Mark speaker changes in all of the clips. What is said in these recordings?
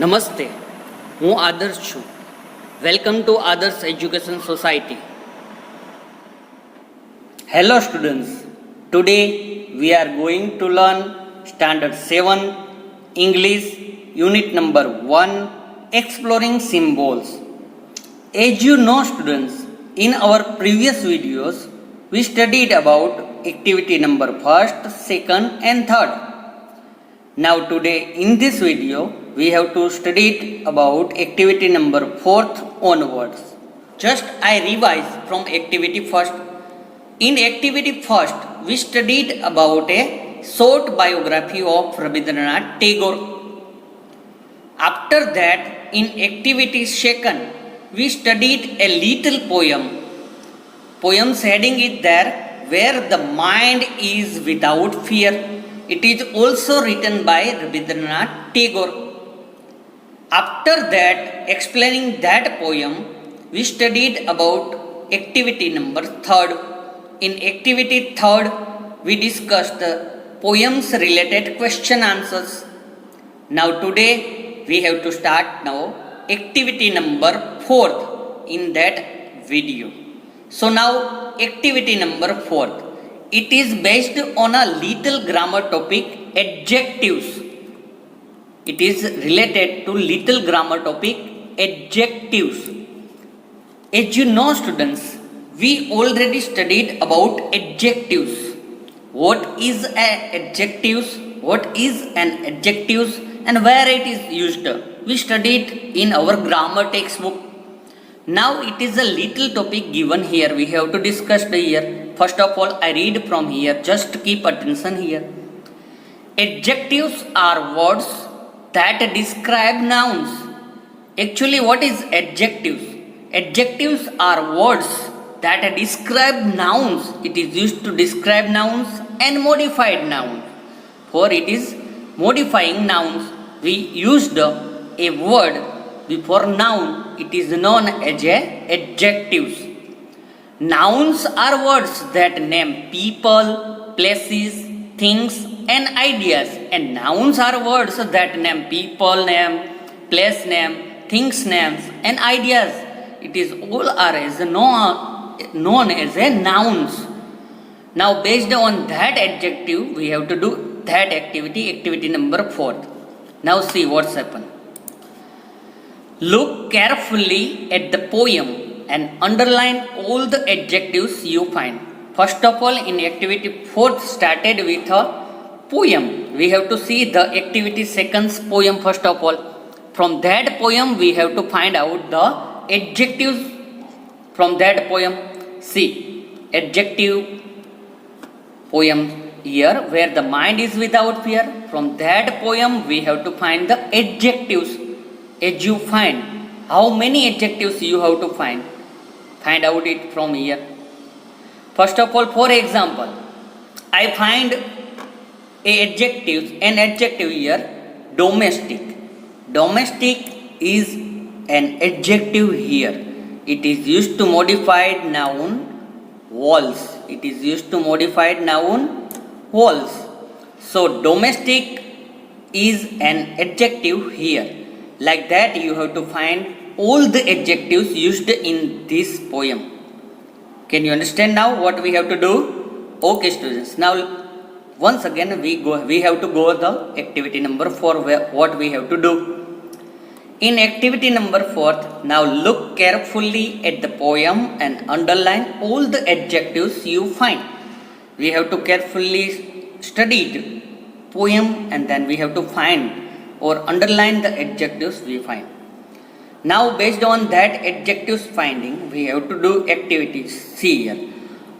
Speaker 1: નમસ્તે, હું આદર્શ છું. વેલકમ ટુ આદર્શ education society. Hello students, today we are going to learn Standard 7 English Unit number 1 Exploring Symbols. As you know students, in our previous videos we studied about activity number 1st, 2nd and 3rd. Now today in this video we have to study about activity number 4th onwards. Just I revise from activity 1st. In activity 1st we studied about a short biography of Rabindranath Tagore. After that in activity 2nd we studied a little poem. Poem's heading is there, Where the Mind is Without Fear. It is also written by Rabindranath Tagore. After that, explaining that poem, we studied about activity number 3rd. In activity 3rd, we discussed the poems related question answers. Now today, we have to start now activity number 4th in that video. So now activity number 4th. It is based on a little grammar topic, adjectives. It is related to little grammar topic, adjectives. As you know students, we already studied about adjectives. What is an adjectives? What is an adjectives and where it is used? We studied in our grammar textbook. Now it is a little topic given here. We have to discuss here. First of all, I read from here. Just keep attention here. Adjectives are words that describe nouns. Actually, what is adjectives? Adjectives are words that describe nouns. It is used to describe nouns and modified nouns. For it is modifying nouns. We used a word before noun. It is known as adjectives. Nouns are words that name people, places, things and ideas, and nouns are words that name people name, place name, things names and ideas. It is all are as known as a nouns. Now based on that adjective we have to do that activity number 4th. Now see what's happened. Look carefully at the poem and underline all the adjectives you find. First of all, in activity 4th started with a poem. We have to see the activity 2nd's poem first of all. From that poem we have to find out the adjectives from that poem. See, adjective poem here, Where the Mind is Without Fear. From that poem we have to find the adjectives. As you find, how many adjectives you have to find out it from here. First of all, for example, I find an adjective here, domestic. Domestic is an adjective here. It is used to modified noun walls. It is used to modified noun walls. So domestic is an adjective here. Like that you have to find all the adjectives used in this poem. Can you understand now what we have to do? Okay students, now once again we have to go the activity number 4, what we have to do. In activity number 4th, now look carefully at the poem and underline all the adjectives you find. We have to carefully study the poem and then we have to find or underline the adjectives we find. Now based on that adjectives finding, we have to do activities. See here.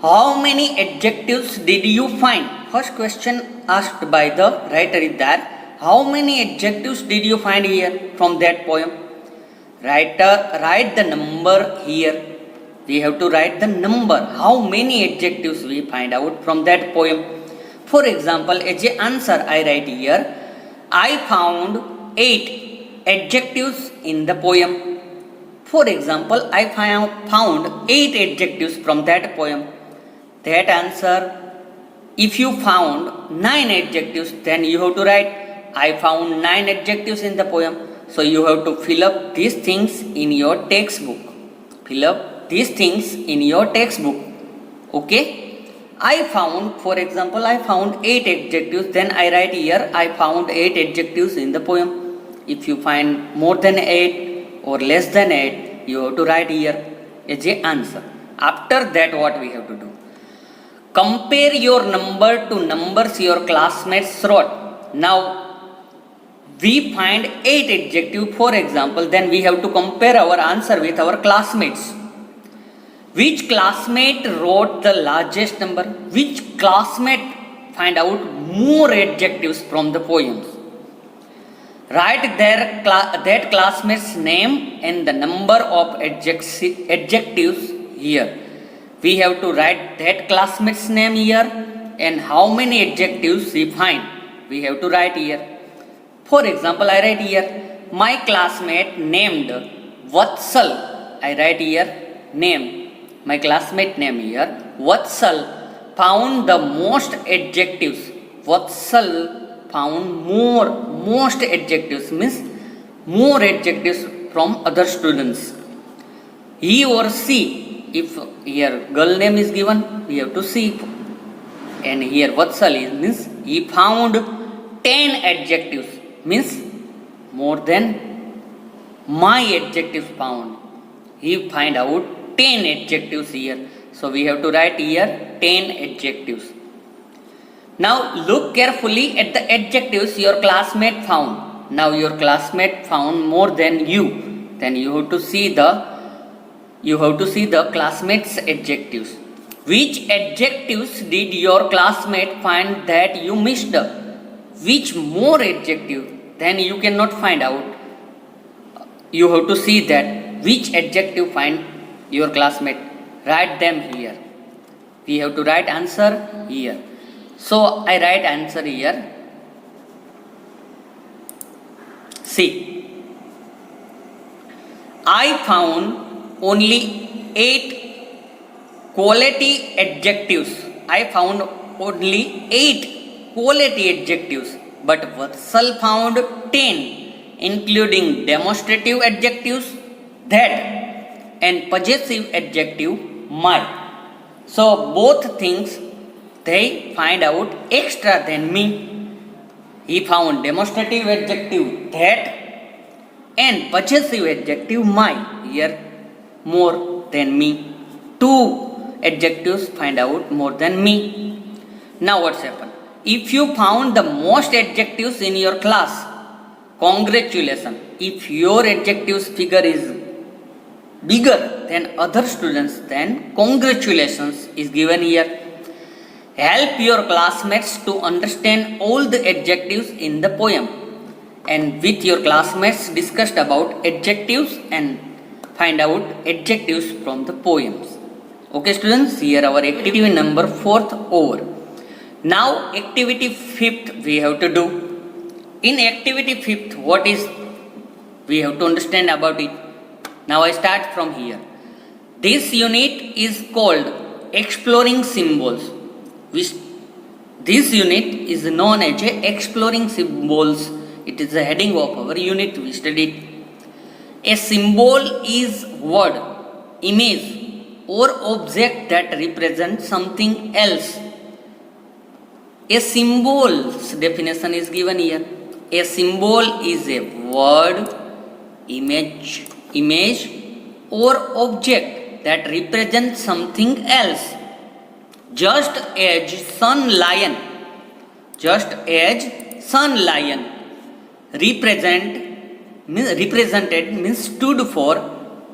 Speaker 1: How many adjectives did you find? First question asked by the writer is that, how many adjectives did you find here from that poem? Write the number here. We have to write the number. How many adjectives we find out from that poem? For example, as an answer I write here, I found 8 adjectives in the poem. For example, I found 8 adjectives from that poem. That answer, if you found 9 adjectives, then you have to write I found 9 adjectives in the poem. So you have to fill up these things in your textbook. Fill up these things in your textbook. Okay. I found, for example, I found 8 adjectives. Then I write here, I found 8 adjectives in the poem. If you find more than 8 or less than 8, you have to write here as a answer. After that, what we have to do? Compare your number to numbers your classmates wrote. Now, we find 8 adjectives, for example, then we have to compare our answer with our classmates. Which classmate wrote the largest number? Which classmate find out more adjectives from the poems? Write that classmate's name and the number of adjectives here. We have to write that classmate's name here and how many adjectives we find. We have to write here. For example, I write here, my classmate named Vatsal. I write here name. My classmate name here, Vatsal, found the most adjectives. Vatsal found most adjectives, means more adjectives from other students. He or she, if here girl name is given, we have to see. And here Vatsal is, means he found 10 adjectives, means more than my adjectives found. He find out 10 adjectives here. So we have to write here 10 adjectives. Now look carefully at the adjectives your classmate found. Now your classmate found more than you. Then you have to see the classmate's adjectives. Which adjectives did your classmate find that you missed? Which more adjective? Then you cannot find out. You have to see that which adjective find your classmate. Write them here. We have to write answer here. So I write answer here. See, I found only 8 quality adjectives. I found only 8 quality adjectives, but Vatsal found 10, including demonstrative adjectives, that, and possessive adjective, my. So both things they find out extra than me. He found demonstrative adjective, that, and possessive adjective, my, here more than me. 2 adjectives find out more than me. Now what's happened? If you found the most adjectives in your class, congratulations. If your adjectives figure is bigger than other students, then congratulations is given here. Help your classmates to understand all the adjectives in the poem, and with your classmates discussed about adjectives and find out adjectives from the poems. Okay students, here our activity number 4th over. Now activity 5th we have to do. In activity 5th, what is, we have to understand about it. Now I start from here. This unit is called exploring symbols. This unit is known as exploring symbols. It is the heading of our unit we studied. A symbol is word, image, or object that represents something else. A symbol's definition is given here. A symbol is a word, image, or object that represents something else. Just as sun lion represented means stood for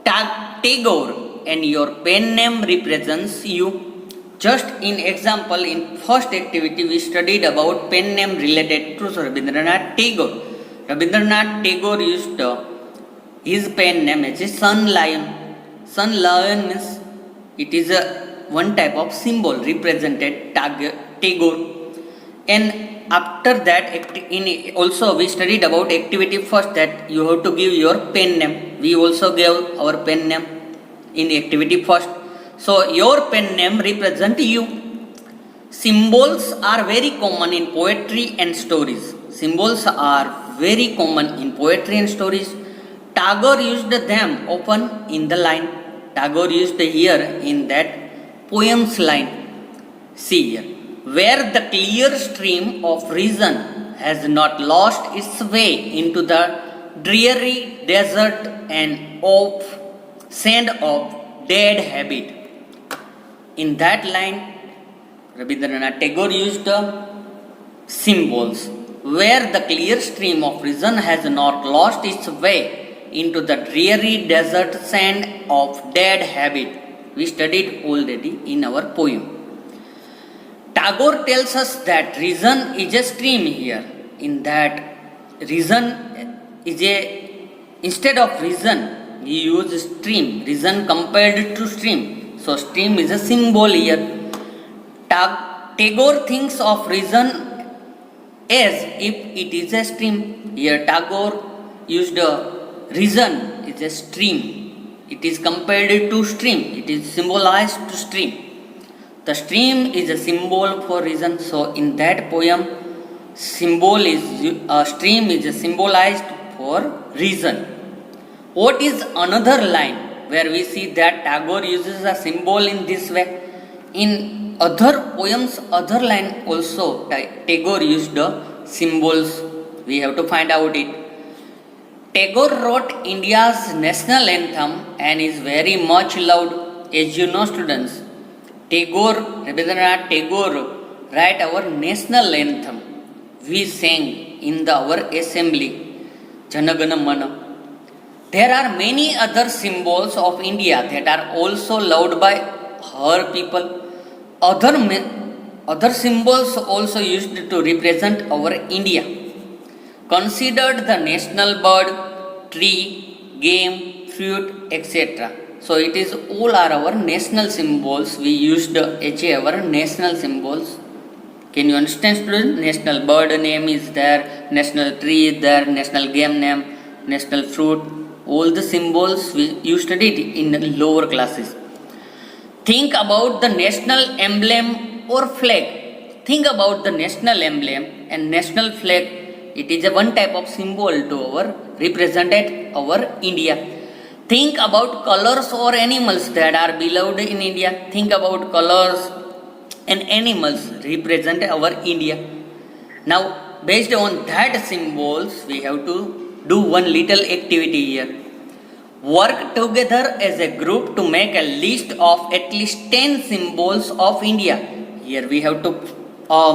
Speaker 1: Tagore, and your pen name represents you. Just in example, in first activity we studied about pen name related to Rabindranath Tagore. Rabindranath Tagore used his pen name as a sun lion. Sun lion means it is a one type of symbol represented Tagore. And after that, also we studied about activity first, that you have to give your pen name. We also gave our pen name in activity first. So your pen name represent you. Symbols are very common in poetry and stories. Symbols are very common in poetry and stories. Tagore used them often in the line. Tagore used here in that poem's line. See here. Where the clear stream of reason has not lost its way into the dreary desert and of sand of dead habit. In that line, Rabindranath Tagore used symbols. Where the clear stream of reason has not lost its way into the dreary desert sand of dead habit. We studied already in our poem. Tagore tells us that reason is a stream here. In that, reason is a, instead of reason, we use stream. Reason compared to stream. So, stream is a symbol here. Tagore thinks of reason as if it is a stream. Here, Tagore used reason is a stream. It is compared to stream. It is symbolized to stream. The stream is a symbol for reason. So in that poem, symbol is stream is symbolized for reason. What is another line where we see that Tagore uses a symbol in this way? In other poems, other line also Tagore used symbols. We have to find out it. Tagore wrote India's national anthem and is very much loved. As you know, students, Tagore, Rabindranath Tagore write our national anthem. We sang in our assembly, Jana Gana Mana. There are many other symbols of India that are also loved by her people. Other symbols also used to represent our India. Considered the national bird, tree, game, fruit, etc. So it is all are our national symbols. We used as our national symbols. Can you understand, students? National bird name is there, national tree is there, national game name, national fruit. All the symbols you studied in lower classes. Think about the national emblem or flag. Think about the national emblem and national flag. It is a one type of symbol to our represented our India. Think about colors or animals that are beloved in India. Think about colors and animals represent our India. Now, based on that symbols, we have to do one little activity here. Work together as a group to make a list of at least 10 symbols of India. Here we have to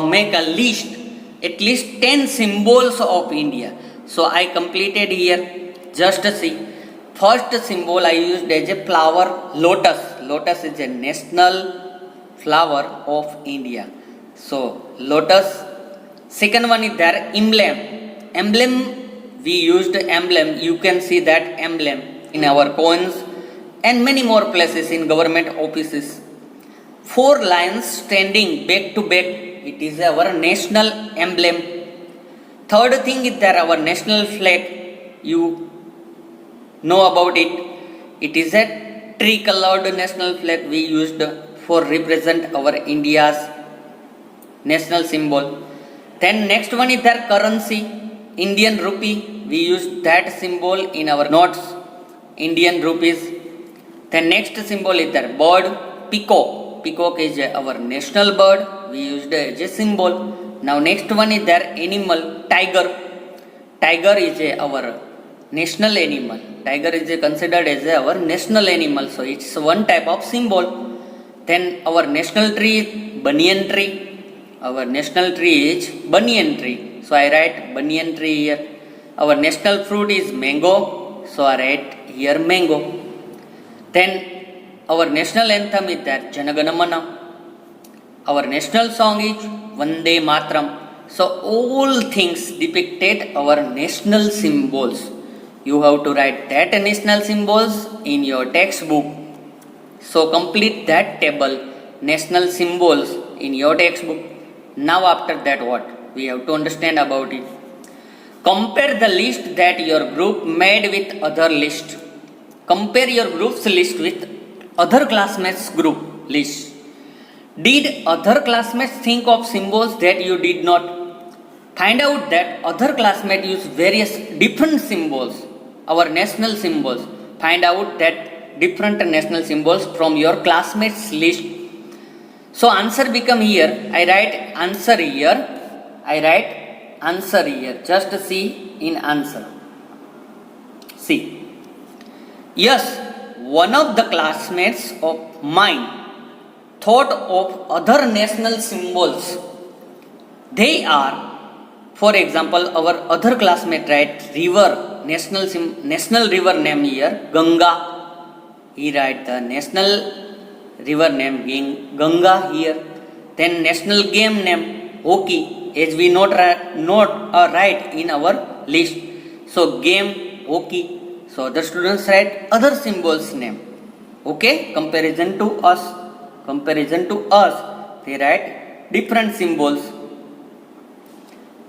Speaker 1: make a list, at least 10 symbols of India. So I completed here. Just see. First symbol I used as a flower, lotus. Lotus is a national flower of India. So lotus. Second one is there, emblem. Emblem, we used emblem. You can see that emblem in our coins and many more places in government offices. 4 lions standing back to back. It is our national emblem. Third thing is there, our national flag. You know about it. It is a tree-colored national flag we used for represent our India's national symbol. Then next one is their currency, Indian rupee. We used that symbol in our notes, Indian rupees. Then next symbol is their bird, peacock. Peacock is our national bird. We used as a symbol. Now next one is their animal, tiger. Tiger is our national animal. Tiger is considered as our national animal. So it's one type of symbol. Then our national tree, banyan tree. Our national tree is banyan tree. So I write banyan tree here. Our national fruit is mango. So I write here mango. Then our national anthem is that Jana Gana Mana. Our national song is Vande Matram. So all things depicted our national symbols. You have to write that national symbols in your textbook. So complete that table, national symbols in your textbook. Now after that what? We have to understand about it. Compare the list that your group made with other list. Compare your group's list with other classmates' group list. Did other classmates think of symbols that you did not? Find out that other classmates use various different symbols, our national symbols. Find out that different national symbols from your classmates list. So answer become here. I write answer here. I write answer here. Just see in answer. See. Yes, one of the classmates of mine thought of other national symbols. They are, for example, our other classmate write river, national river name here, Ganga. He write the national river name being Ganga here. Then national game name, hockey, as we not write in our list. So game, hockey. So the students write other symbols name. Okay, comparison to us, they write different symbols.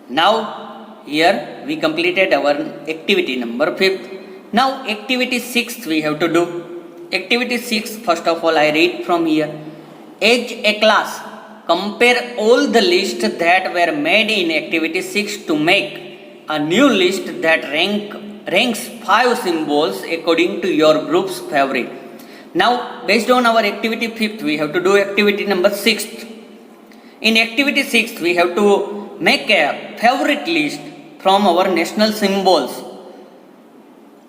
Speaker 1: Now here we completed our activity number 5th. Now activity 6th we have to do. Activity 6, first of all I read from here. As a class, compare all the lists that were made in activity 6 to make a new list that ranks 5 symbols according to your group's favorite. Now based on our activity 5th we have to do activity number 6th. In activity 6th we have to make a favorite list from our national symbols.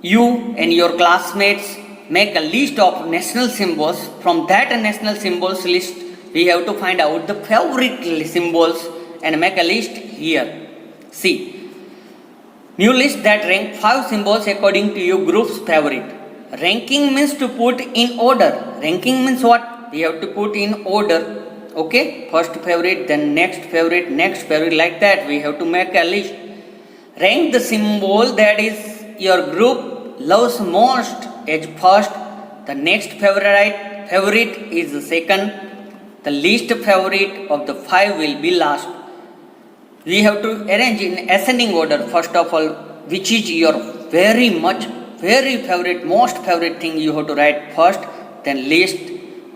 Speaker 1: You and your classmates make a list of national symbols. From that national symbols list we have to find out the favorite symbols and make a list here. See, new list that rank 5 symbols according to your group's favorite. Ranking means to put in order. Ranking means what? We have to put in order. Okay, first favorite, then next favorite, like that we have to make a list. Rank the symbol that is your group loves most as first, the next favorite is the second, the least favorite of the 5 will be last. We have to arrange in ascending order. First of all, which is your very favorite, most favorite thing you have to write first, then list,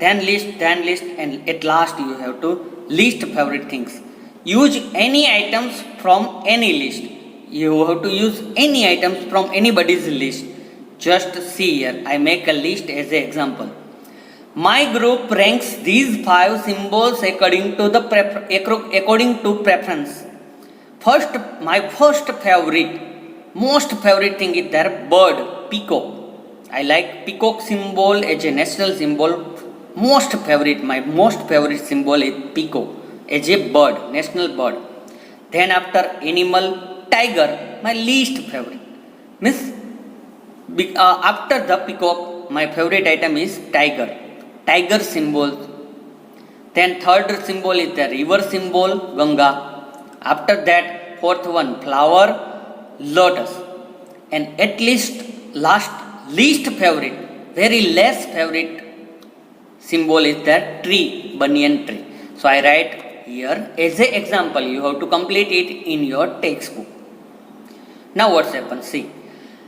Speaker 1: and at last you have to least favorite things. Use any items from any list. You have to use any items from anybody's list. Just see here, I make a list as an example. My group ranks these 5 symbols according to preference. First, my most favorite thing is their bird, peacock. I like peacock symbol as a national symbol. My most favorite symbol is peacock as a bird, national bird. Then after animal, tiger, my least favorite. After the peacock, my favorite item is tiger symbol. Then third symbol is the river symbol, Ganga. After that, fourth one, flower, lotus. And at least least favorite, very less favorite symbol is the tree, banyan tree. So I write here as an example. You have to complete it in your textbook. Now what's happened? See.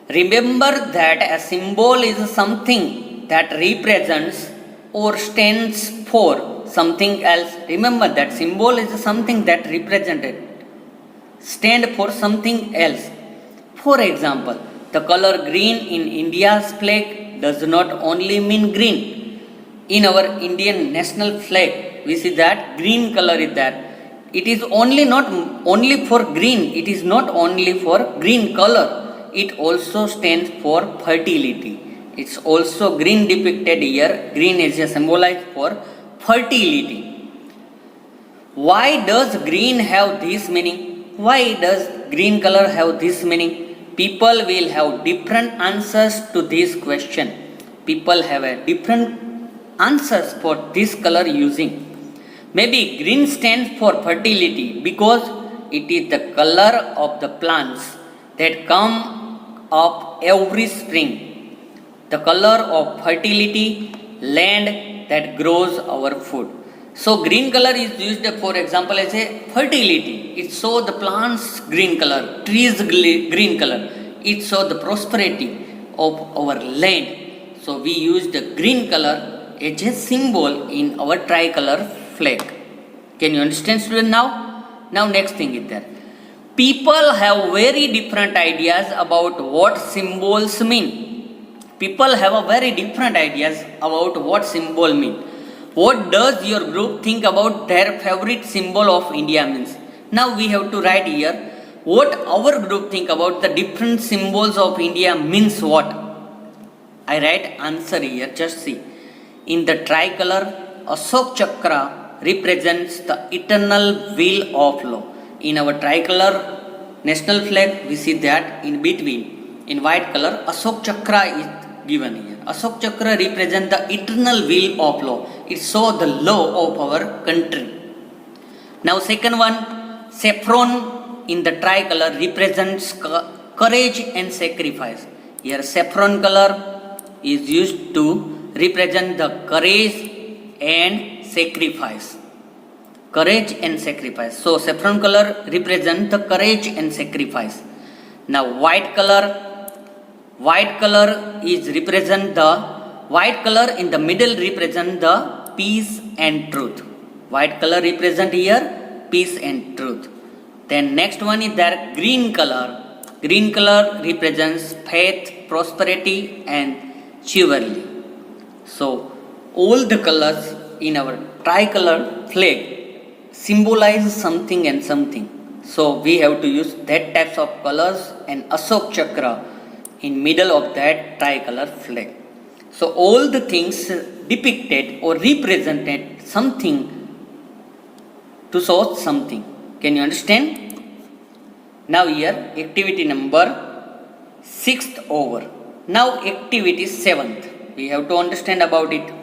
Speaker 1: Remember that a symbol is something that represents or stands for something else. Remember that symbol is something that stand for something else. For example, the color green in India's flag does not only mean green. In our Indian national flag, we see that green color is there. It is not only for green. It is not only for green color. It also stands for fertility. It's also green depicted here. Green is a symbolized for fertility. Why does green have this meaning? Why does green color have this meaning? People will have different answers to this question. People have a different answers for this color using. Maybe green stands for fertility because it is the color of the plants that come up every spring. The color of fertility, land that grows our food. So green color is used, for example, as a fertility. It shows the plants green color, trees green color. It shows the prosperity of our land. So we use the green color as a symbol in our tricolor flag. Can you understand, student? Now next thing is there. People have very different ideas about what symbols mean. People have a very different ideas about what symbol mean. What does your group think about their favorite symbol of India means? Now we have to write here what our group think about the different symbols of India means what. I write answer here, just see. In the tricolor, Ashok Chakra represents the eternal wheel of law. In our tricolor national flag, we see that in between, in white color, Ashok Chakra is given here. Ashok Chakra represents the eternal wheel of law. It shows the law of our country. Now second one, saffron in the tricolor represents courage and sacrifice. Here saffron color is used to represent the courage and sacrifice. Courage and sacrifice. So saffron color represents the courage and sacrifice. Now white color is represent the white color in the middle represent the peace and truth. White color represent here peace and truth. Then next one is there green color. Green color represents faith, prosperity and chivalry. So all the colors in our tricolor flag symbolize something and something. So we have to use that types of colors and Ashok Chakra in middle of that tricolor flag. So all the things depicted or represented something to show something. Can you understand? Now here activity number 6th over. Now activity 7th. We have to understand about it.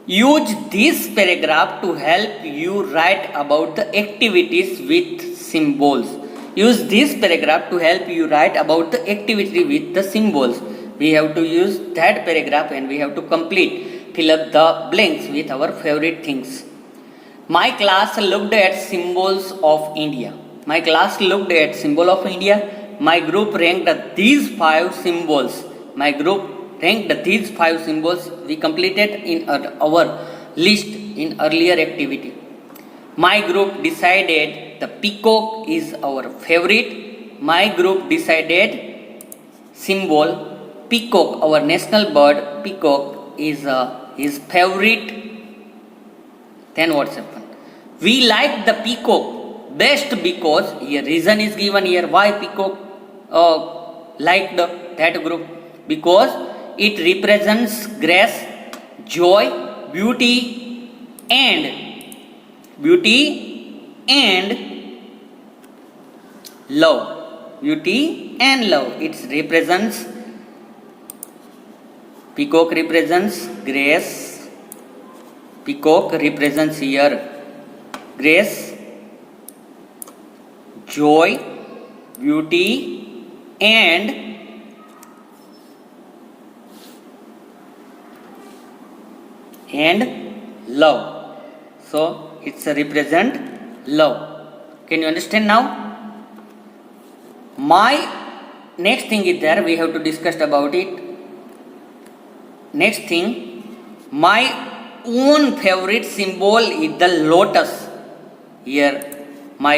Speaker 1: Use this paragraph to help you write about the activities with symbols. Use this paragraph to help you write about the activity with the symbols. We have to use that paragraph and we have to fill up the blanks with our favorite things. My class looked at symbols of India. My class looked at symbol of India. My group ranked these 5 symbols. My group ranked these 5 symbols we completed in our list in earlier activity. My group decided the peacock is our favorite. My group decided symbol peacock, our national bird peacock is his favorite. Then what's happened? We like the peacock best because here reason is given here why peacock liked that group, because it represents grace, joy, beauty and love. Beauty and love. It represents, peacock represents grace. Peacock represents here grace, joy, beauty and love. So it's a represent love. Can you understand now? My next thing is there, we have to discuss about it. Next thing, my own favorite symbol is the lotus. Here my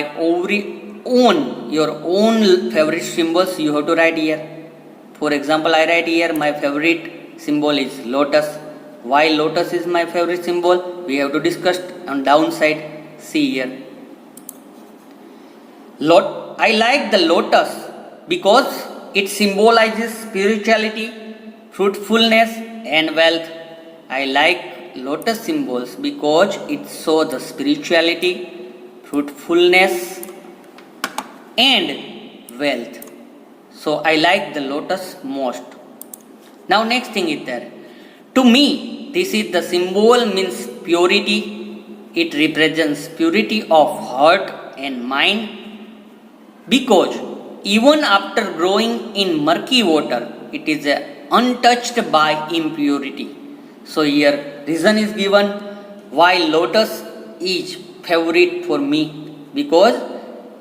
Speaker 1: your own favorite symbols you have to write here. For example, I write here my favorite symbol is lotus. Why lotus is my favorite symbol? We have to discuss on downside. See here. I like the lotus because it symbolizes spirituality, fruitfulness and wealth. I like lotus symbols because it shows the spirituality, fruitfulness and wealth. So I like the lotus most. Now next thing is there. To me, this is the symbol means purity. It represents purity of heart and mind, because even after growing in murky water, it is untouched by impurity. So here reason is given why lotus is favorite for me, because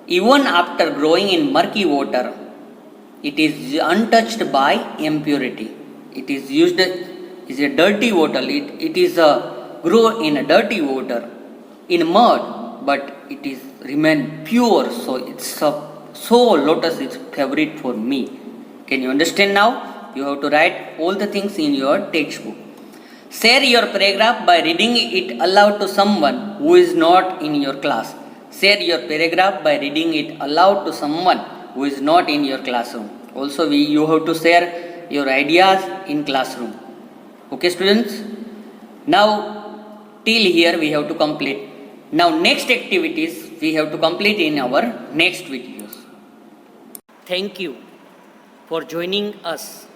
Speaker 1: even after growing in murky water, it is untouched by impurity. It is used is a dirty water. It is grow in a dirty water, in mud, but it is remain pure. So it's So lotus is favorite for me. Can you understand now? You have to write all the things in your textbook. Share your paragraph by reading it aloud to someone who is not in your class. Share your paragraph by reading it aloud to someone who is not in your classroom. Also, you have to share your ideas in classroom. Okay, students? Now, till here we have to complete. Now, next activities we have to complete in our next videos. Thank you for joining us.